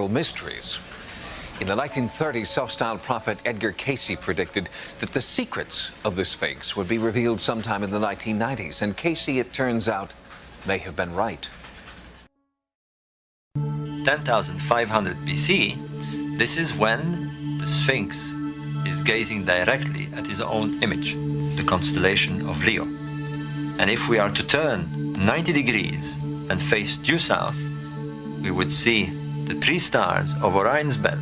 mysteries. In the 1930s, self-styled prophet Edgar Cayce predicted that the secrets of the Sphinx would be revealed sometime in the 1990s, and Cayce, it turns out, may have been right. 10,500 BC, this is when the Sphinx is gazing directly at his own image, the constellation of Leo. And if we are to turn 90 degrees and face due south, we would see the three stars of Orion's belt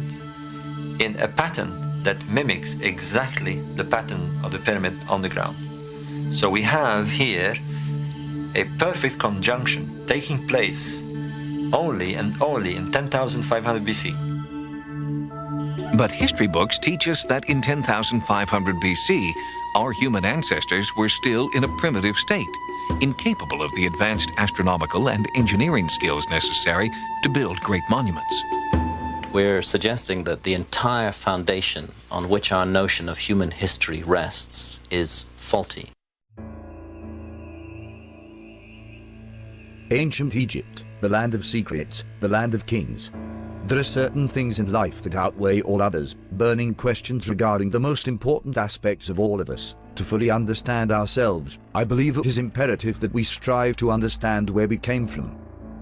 in a pattern that mimics exactly the pattern of the pyramid on the ground. So we have here a perfect conjunction taking place only and only in 10,500 BC. But history books teach us that in 10,500 BC, our human ancestors were still in a primitive state, incapable of the advanced astronomical and engineering skills necessary to build great monuments. We're suggesting that the entire foundation on which our notion of human history rests is faulty. Ancient Egypt, the land of secrets, the land of kings. There are certain things in life that outweigh all others, burning questions regarding the most important aspects of all of us. To fully understand ourselves, I believe it is imperative that we strive to understand where we came from.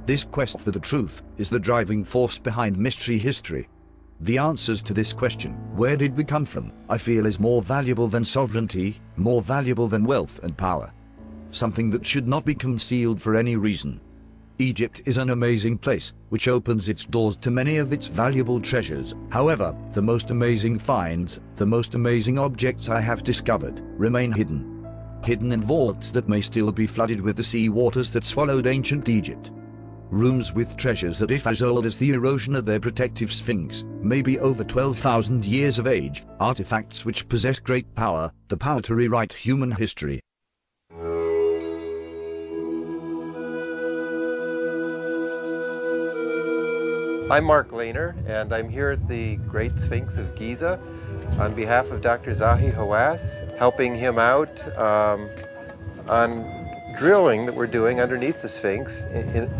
This quest for the truth is the driving force behind mystery history. The answers to this question, where did we come from, I feel is more valuable than sovereignty, more valuable than wealth and power. Something that should not be concealed for any reason. Egypt is an amazing place, which opens its doors to many of its valuable treasures. However, the most amazing finds, the most amazing objects I have discovered, remain hidden. Hidden in vaults that may still be flooded with the sea waters that swallowed ancient Egypt. Rooms with treasures that, if as old as the erosion of their protective sphinx, may be over 12,000 years of age. Artifacts which possess great power, the power to rewrite human history. I'm Mark Lehner, and I'm here at the Great Sphinx of Giza on behalf of Dr. Zahi Hawass, helping him out on drilling that we're doing underneath the Sphinx.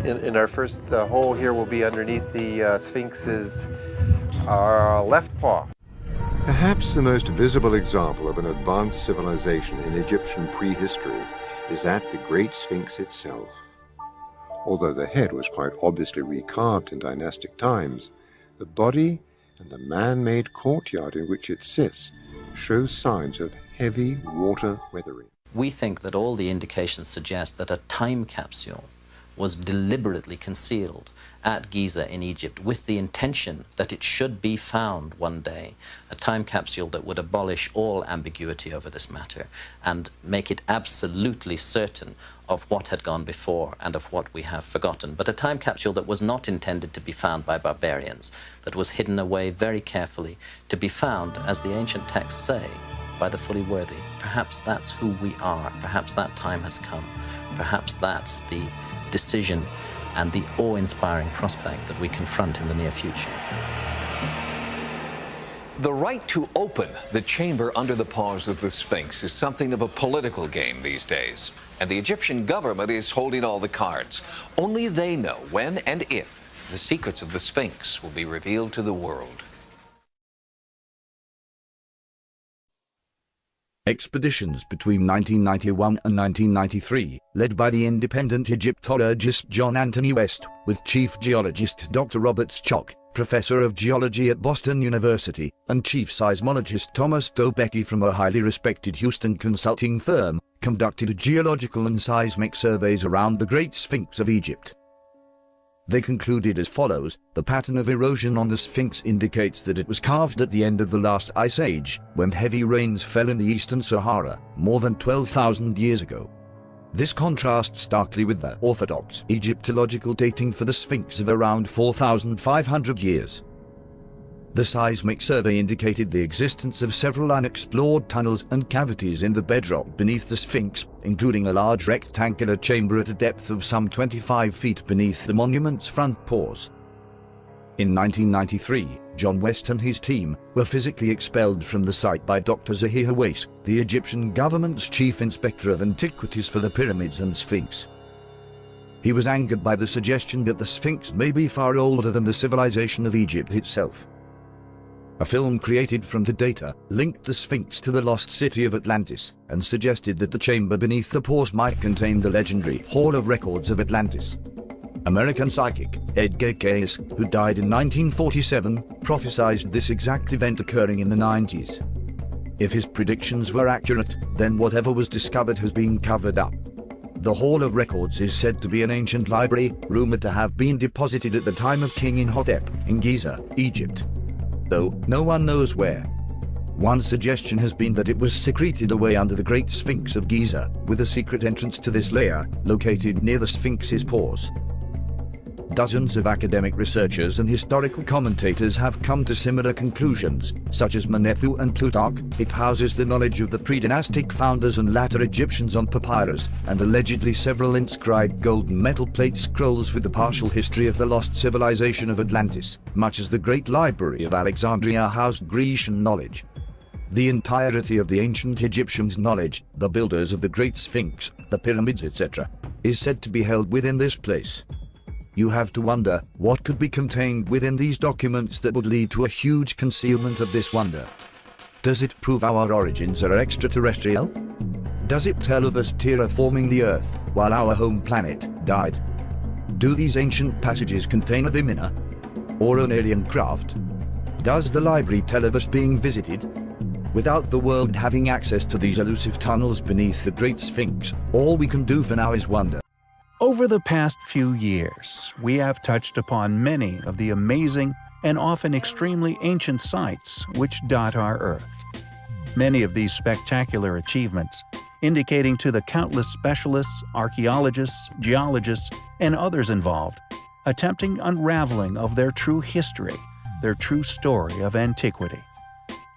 In our first hole here will be underneath the Sphinx's left paw. Perhaps the most visible example of an advanced civilization in Egyptian prehistory is at the Great Sphinx itself. Although the head was quite obviously recarved in dynastic times, the body and the man-made courtyard in which it sits show signs of heavy water weathering. We think that all the indications suggest that a time capsule was deliberately concealed at Giza in Egypt with the intention that it should be found one day, a time capsule that would abolish all ambiguity over this matter and make it absolutely certain of what had gone before and of what we have forgotten, but a time capsule that was not intended to be found by barbarians, that was hidden away very carefully, to be found, as the ancient texts say, by the fully worthy. Perhaps that's who we are. Perhaps that time has come. Perhaps that's the decision and the awe-inspiring prospect that we confront in the near future. The right to open the chamber under the paws of the Sphinx is something of a political game these days, and the Egyptian government is holding all the cards. Only they know when and if the secrets of the Sphinx will be revealed to the world. Expeditions between 1991 and 1993, led by the independent Egyptologist John Anthony West, with Chief Geologist Dr. Robert Schoch, Professor of Geology at Boston University, and Chief Seismologist Thomas Dobecki from a highly respected Houston consulting firm, conducted geological and seismic surveys around the Great Sphinx of Egypt. They concluded as follows: the pattern of erosion on the Sphinx indicates that it was carved at the end of the last ice age, when heavy rains fell in the eastern Sahara, more than 12,000 years ago. This contrasts starkly with the orthodox Egyptological dating for the Sphinx of around 4,500 years. The seismic survey indicated the existence of several unexplored tunnels and cavities in the bedrock beneath the Sphinx, including a large rectangular chamber at a depth of some 25 feet beneath the monument's front paws. In 1993, John West and his team were physically expelled from the site by Dr. Zahi Hawass, the Egyptian government's chief inspector of antiquities for the pyramids and Sphinx. He was angered by the suggestion that the Sphinx may be far older than the civilization of Egypt itself. A film created from the data linked the Sphinx to the lost city of Atlantis and suggested that the chamber beneath the pores might contain the legendary Hall of Records of Atlantis. American psychic Edgar Cayce, who died in 1947, prophesied this exact event occurring in the 90s. If his predictions were accurate, then whatever was discovered has been covered up. The Hall of Records is said to be an ancient library, rumored to have been deposited at the time of King Imhotep in Giza, Egypt, though no one knows where. One suggestion has been that it was secreted away under the Great Sphinx of Giza, with a secret entrance to this layer located near the Sphinx's pores. Dozens of academic researchers and historical commentators have come to similar conclusions, such as Manethu and Plutarch. It houses the knowledge of the pre-dynastic founders and latter Egyptians on papyrus, and allegedly several inscribed golden metal plate scrolls with the partial history of the lost civilization of Atlantis, much as the Great Library of Alexandria housed Grecian knowledge. The entirety of the ancient Egyptians' knowledge, the builders of the Great Sphinx, the pyramids, etc., is said to be held within this place. You have to wonder what could be contained within these documents that would lead to a huge concealment of this wonder. Does it prove our origins are extraterrestrial? Does it tell of us terraforming the Earth while our home planet died? Do these ancient passages contain a Vimina or an alien craft? Does the library tell of us being visited? Without the world having access to these elusive tunnels beneath the Great Sphinx, all we can do for now is wonder. Over the past few years, we have touched upon many of the amazing and often extremely ancient sites which dot our Earth. Many of these spectacular achievements, indicating to the countless specialists, archaeologists, geologists, and others involved, attempting unraveling of their true history, their true story of antiquity.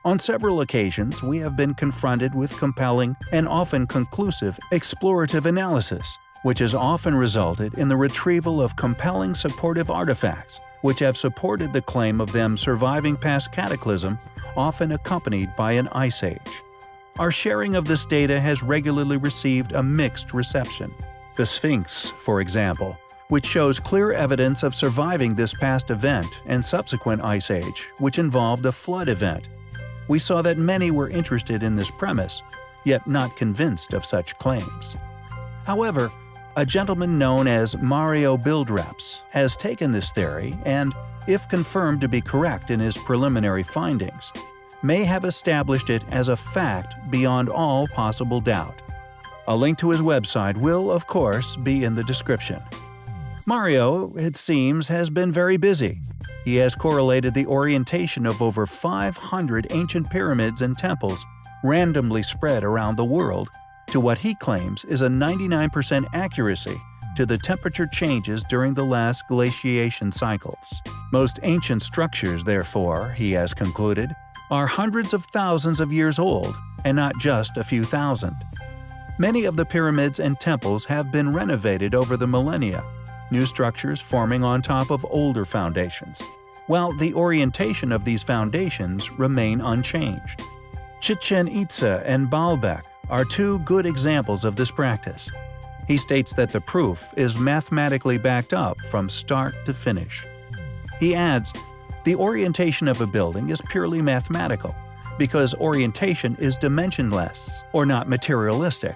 On several occasions, we have been confronted with compelling and often conclusive explorative analysis, which has often resulted in the retrieval of compelling supportive artifacts which have supported the claim of them surviving past cataclysm, often accompanied by an ice age. Our sharing of this data has regularly received a mixed reception. The Sphinx, for example, which shows clear evidence of surviving this past event and subsequent ice age, which involved a flood event. We saw that many were interested in this premise, yet not convinced of such claims. However, a gentleman known as Mario Buildreps has taken this theory and, if confirmed to be correct in his preliminary findings, may have established it as a fact beyond all possible doubt. A link to his website will, of course, be in the description. Mario, it seems, has been very busy. He has correlated the orientation of over 500 ancient pyramids and temples randomly spread around the world to what he claims is a 99% accuracy to the temperature changes during the last glaciation cycles. Most ancient structures, therefore, he has concluded, are hundreds of thousands of years old and not just a few thousand. Many of the pyramids and temples have been renovated over the millennia, new structures forming on top of older foundations, while the orientation of these foundations remain unchanged. Chichen Itza and Baalbek are two good examples of this practice. He states that the proof is mathematically backed up from start to finish. He adds, the orientation of a building is purely mathematical, because orientation is dimensionless or not materialistic.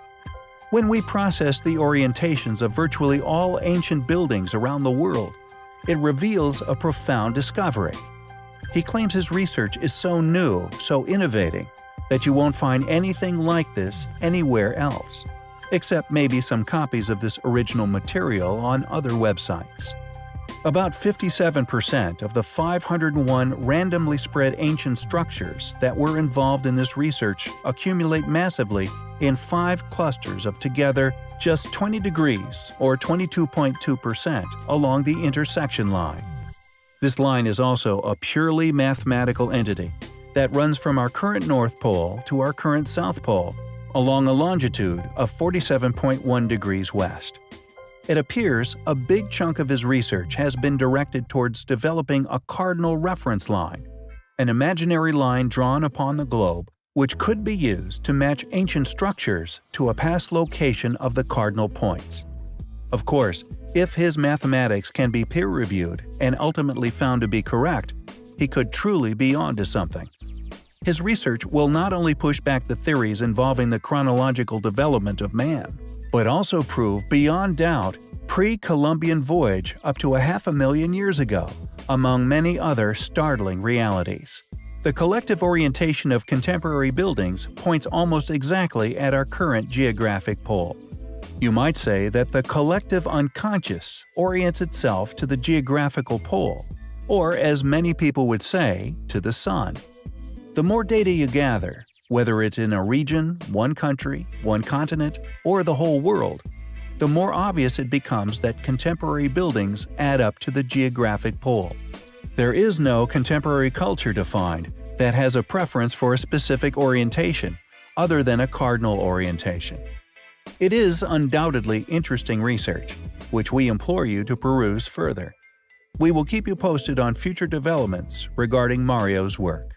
When we process the orientations of virtually all ancient buildings around the world, it reveals a profound discovery. He claims his research is so new, so innovating, that you won't find anything like this anywhere else, except maybe some copies of this original material on other websites. About 57% of the 501 randomly spread ancient structures that were involved in this research accumulate massively in 5 clusters of together just 20 degrees or 22.2% along the intersection line. This line is also a purely mathematical entity that runs from our current North Pole to our current South Pole, along a longitude of 47.1 degrees west. It appears a big chunk of his research has been directed towards developing a cardinal reference line, an imaginary line drawn upon the globe which could be used to match ancient structures to a past location of the cardinal points. Of course, if his mathematics can be peer-reviewed and ultimately found to be correct, he could truly be onto something. His research will not only push back the theories involving the chronological development of man, but also prove beyond doubt pre-Columbian voyage up to 500,000 years ago, among many other startling realities. The collective orientation of contemporary buildings points almost exactly at our current geographic pole. You might say that the collective unconscious orients itself to the geographical pole, or as many people would say, to the sun. The more data you gather, whether it's in a region, one country, one continent, or the whole world, the more obvious it becomes that contemporary buildings add up to the geographic pole. There is no contemporary culture to find that has a preference for a specific orientation, other than a cardinal orientation. It is undoubtedly interesting research, which we implore you to peruse further. We will keep you posted on future developments regarding Mario's work.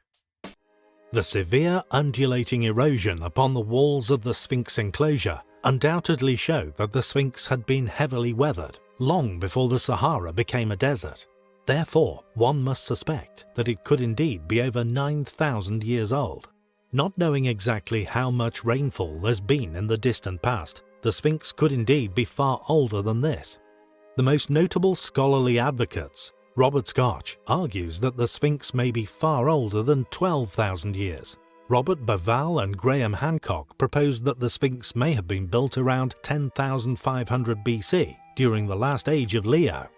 The severe undulating erosion upon the walls of the Sphinx enclosure undoubtedly showed that the Sphinx had been heavily weathered long before the Sahara became a desert. Therefore, one must suspect that it could indeed be over 9,000 years old. Not knowing exactly how much rainfall there's been in the distant past, the Sphinx could indeed be far older than this. The most notable scholarly advocates, Robert Scotch, argues that the Sphinx may be far older than 12,000 years. Robert Bauval and Graham Hancock proposed that the Sphinx may have been built around 10,500 BC, during the last age of Leo.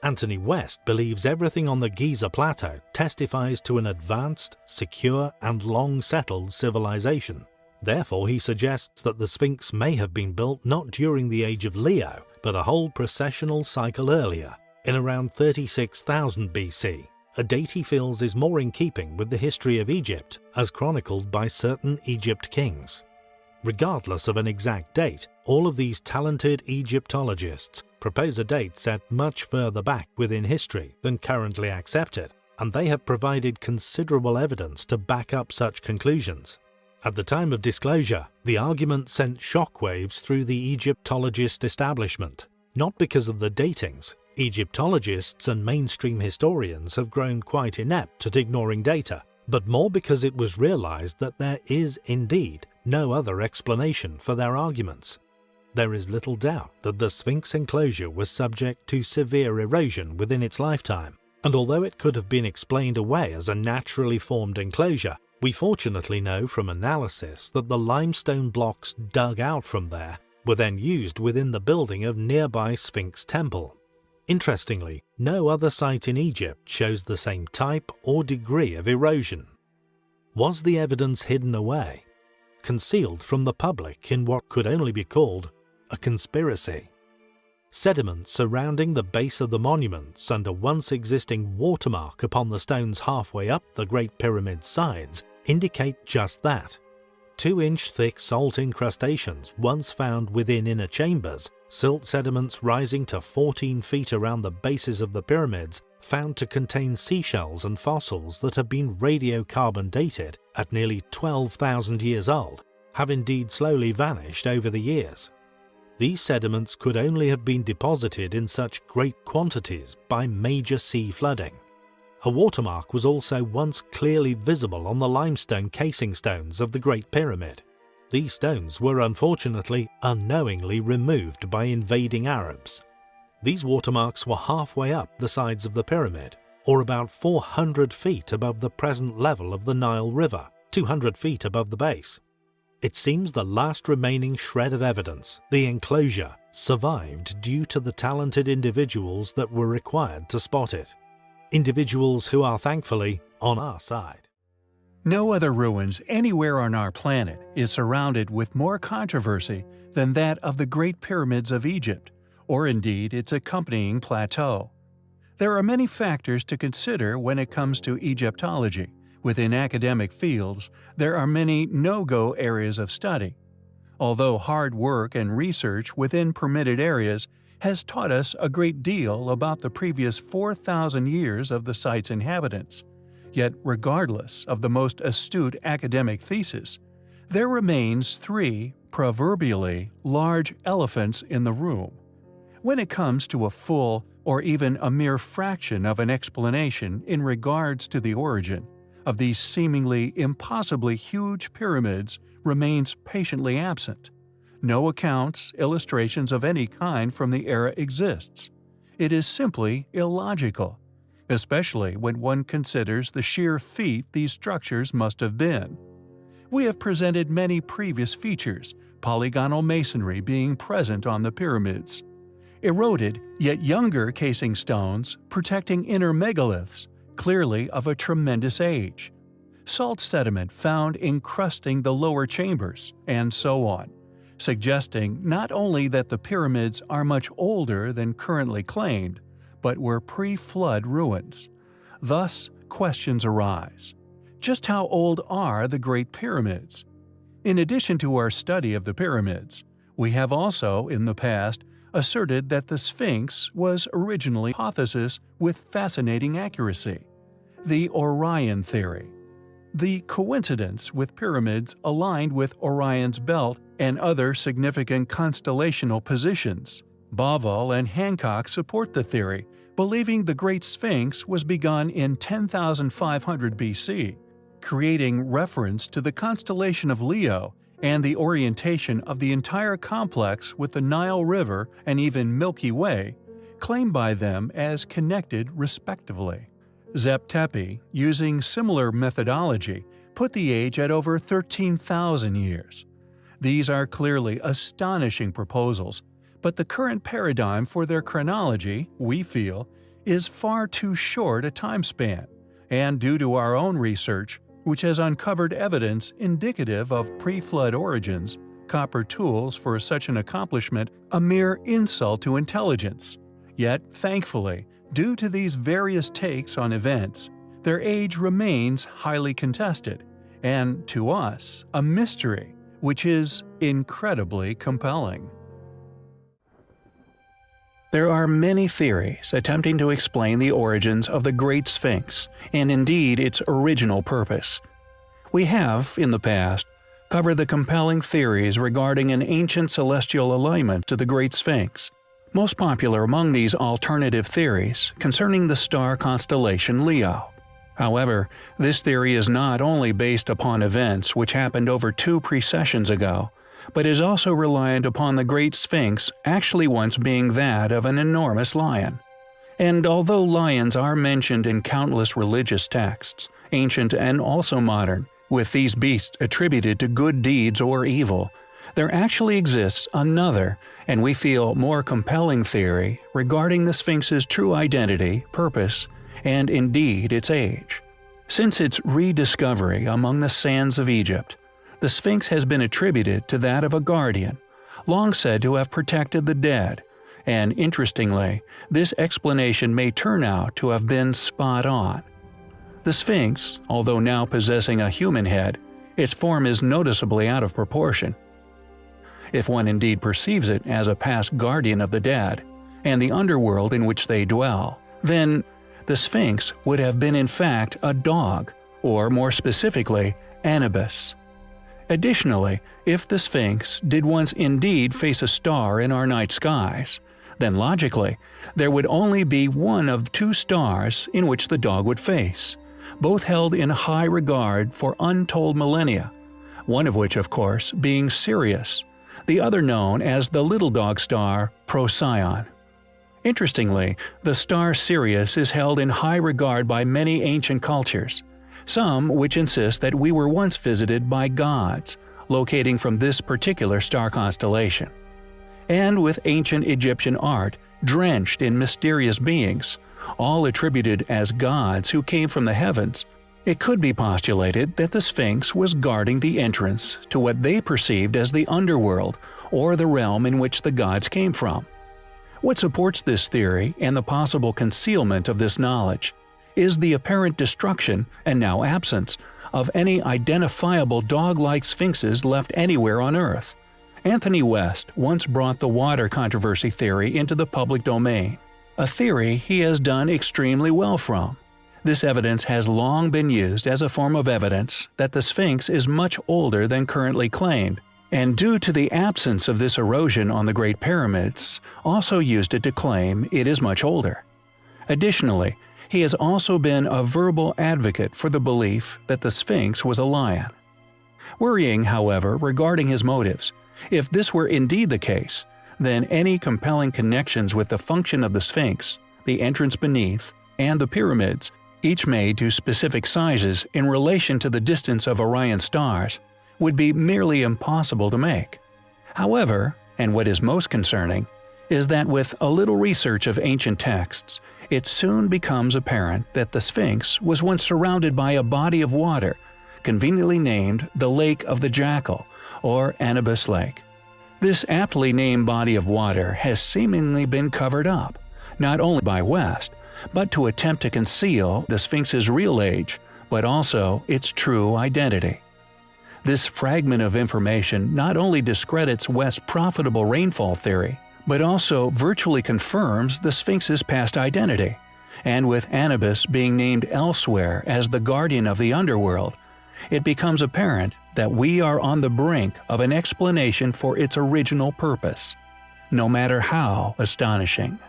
Anthony West believes everything on the Giza Plateau testifies to an advanced, secure, and long-settled civilization. Therefore, he suggests that the Sphinx may have been built not during the age of Leo, but a whole precessional cycle earlier, in around 36,000 BC, a date he feels is more in keeping with the history of Egypt as chronicled by certain Egypt kings. Regardless of an exact date, all of these talented Egyptologists propose a date set much further back within history than currently accepted, and they have provided considerable evidence to back up such conclusions. At the time of disclosure, the argument sent shockwaves through the Egyptologist establishment, not because of the datings. Egyptologists and mainstream historians have grown quite inept at ignoring data, but more because it was realized that there is indeed no other explanation for their arguments. There is little doubt that the Sphinx enclosure was subject to severe erosion within its lifetime, and although it could have been explained away as a naturally formed enclosure, we fortunately know from analysis that the limestone blocks dug out from there were then used within the building of nearby Sphinx Temple. Interestingly, no other site in Egypt shows the same type or degree of erosion. Was the evidence hidden away, concealed from the public in what could only be called a conspiracy? Sediment surrounding the base of the monuments and a once existing watermark upon the stones halfway up the Great Pyramid's sides indicate just that. 2-inch thick salt incrustations once found within inner chambers, silt sediments rising to 14 feet around the bases of the pyramids found to contain seashells and fossils that have been radiocarbon dated at nearly 12,000 years old, have indeed slowly vanished over the years. These sediments could only have been deposited in such great quantities by major sea flooding. A watermark was also once clearly visible on the limestone casing stones of the Great Pyramid. These stones were unfortunately unknowingly removed by invading Arabs. These watermarks were halfway up the sides of the pyramid, or about 400 feet above the present level of the Nile River, 200 feet above the base. It seems the last remaining shred of evidence, the enclosure, survived due to the talented individuals that were required to spot it. Individuals who are thankfully on our side. No other ruins anywhere on our planet is surrounded with more controversy than that of the Great Pyramids of Egypt, or indeed its accompanying plateau. There are many factors to consider when it comes to Egyptology. Within academic fields, there are many no-go areas of study. Although hard work and research within permitted areas has taught us a great deal about the previous 4,000 years of the site's inhabitants, yet regardless of the most astute academic thesis, there remains 3 proverbially large elephants in the room. When it comes to a full or even a mere fraction of an explanation in regards to the origin of these seemingly impossibly huge pyramids remains patiently absent. No accounts, illustrations of any kind from the era exists. It is simply illogical, especially when one considers the sheer feat these structures must have been. We have presented many previous features, polygonal masonry being present on the pyramids. Eroded, yet younger casing stones protecting inner megaliths, clearly of a tremendous age. Salt sediment found encrusting the lower chambers, and so on, suggesting not only that the pyramids are much older than currently claimed, but were pre-flood ruins. Thus, questions arise. Just how old are the Great Pyramids? In addition to our study of the pyramids, we have also, in the past, asserted that the Sphinx was originally a hypothesis with fascinating accuracy. The Orion theory. The coincidence with pyramids aligned with Orion's belt and other significant constellational positions. Bauval and Hancock support the theory, believing the Great Sphinx was begun in 10,500 BC, creating reference to the constellation of Leo and the orientation of the entire complex with the Nile River and even Milky Way, claimed by them as connected respectively. Zep-Tepi, using similar methodology, put the age at over 13,000 years. These are clearly astonishing proposals, but the current paradigm for their chronology, we feel, is far too short a time span, and due to our own research, which has uncovered evidence indicative of pre-flood origins, copper tools for such an accomplishment a mere insult to intelligence. Yet, thankfully, due to these various takes on events, their age remains highly contested, and, to us, a mystery, which is incredibly compelling. There are many theories attempting to explain the origins of the Great Sphinx, and indeed its original purpose. We have, in the past, covered the compelling theories regarding an ancient celestial alignment to the Great Sphinx. Most popular among these alternative theories concerning the star constellation Leo. However, this theory is not only based upon events which happened over 2 precessions ago, but is also reliant upon the Great Sphinx actually once being that of an enormous lion. And although lions are mentioned in countless religious texts, ancient and also modern, with these beasts attributed to good deeds or evil, there actually exists another, and we feel more compelling theory regarding the Sphinx's true identity, purpose, and indeed its age. Since its rediscovery among the sands of Egypt, the Sphinx has been attributed to that of a guardian, long said to have protected the dead, and interestingly, this explanation may turn out to have been spot on. The Sphinx, although now possessing a human head, its form is noticeably out of proportion. If one indeed perceives it as a past guardian of the dead, and the underworld in which they dwell, then the Sphinx would have been in fact a dog, or more specifically, Anubis. Additionally, if the Sphinx did once indeed face a star in our night skies, then logically, there would only be one of 2 stars in which the dog would face, both held in high regard for untold millennia, one of which, of course, being Sirius, the other known as the little dog star Procyon. Interestingly, the star Sirius is held in high regard by many ancient cultures, some which insist that we were once visited by gods, locating from this particular star constellation. And with ancient Egyptian art drenched in mysterious beings, all attributed as gods who came from the heavens, it could be postulated that the Sphinx was guarding the entrance to what they perceived as the underworld, or the realm in which the gods came from. What supports this theory and the possible concealment of this knowledge is the apparent destruction, and now absence, of any identifiable dog-like sphinxes left anywhere on Earth. Anthony West once brought the water controversy theory into the public domain, a theory he has done extremely well from. This evidence has long been used as a form of evidence that the Sphinx is much older than currently claimed, and due to the absence of this erosion on the Great Pyramids, also used it to claim it is much older. Additionally, he has also been a verbal advocate for the belief that the Sphinx was a lion. Worrying, however, regarding his motives, if this were indeed the case, then any compelling connections with the function of the Sphinx, the entrance beneath, and the pyramids, each made to specific sizes in relation to the distance of Orion's stars, would be merely impossible to make. However, and what is most concerning, is that with a little research of ancient texts, it soon becomes apparent that the Sphinx was once surrounded by a body of water, conveniently named the Lake of the Jackal, or Anubis Lake. This aptly named body of water has seemingly been covered up, not only by West, but to attempt to conceal the Sphinx's real age, but also its true identity. This fragment of information not only discredits West's profitable rainfall theory, but also virtually confirms the Sphinx's past identity, and with Anubis being named elsewhere as the guardian of the underworld, it becomes apparent that we are on the brink of an explanation for its original purpose, no matter how astonishing.